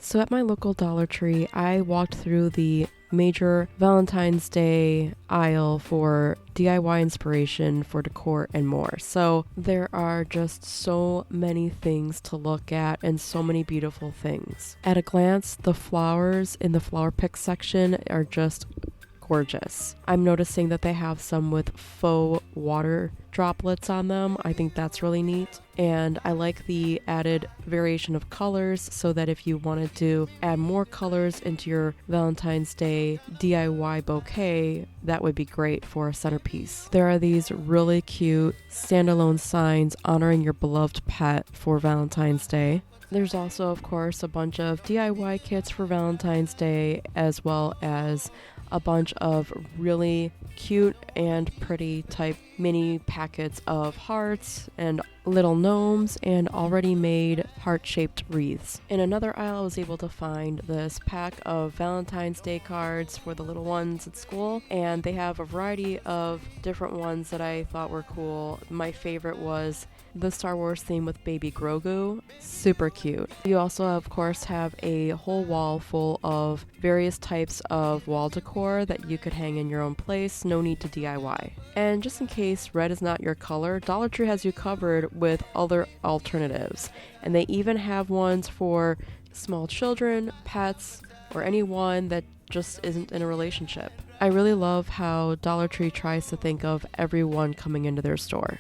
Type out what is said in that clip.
So at my local Dollar Tree, I walked through the major Valentine's Day aisle for DIY inspiration for decor and more. So there are just so many things to look at and so many beautiful things. At a glance, the flowers in the flower pick section are just gorgeous. I'm noticing that they have some with faux water droplets on them. I think that's really neat. And I like the added variation of colors so that if you wanted to add more colors into your Valentine's Day DIY bouquet, that would be great for a centerpiece. There are these really cute standalone signs honoring your beloved pet for Valentine's Day. There's also, of course, a bunch of DIY kits for Valentine's Day, as well as a bunch of really cute and pretty type mini packets of hearts and little gnomes and already made heart-shaped wreaths. In another aisle, I was able to find this pack of Valentine's Day cards for the little ones at school, and they have a variety of different ones that I thought were cool. My favorite was the Star Wars theme with baby Grogu. Super cute. You also, of course, have a whole wall full of various types of wall decor that you could hang in your own place. No need to DIY. And just in case red is not your color, Dollar Tree has you covered with other alternatives. And they even have ones for small children, pets, or anyone that just isn't in a relationship. I really love how Dollar Tree tries to think of everyone coming into their store.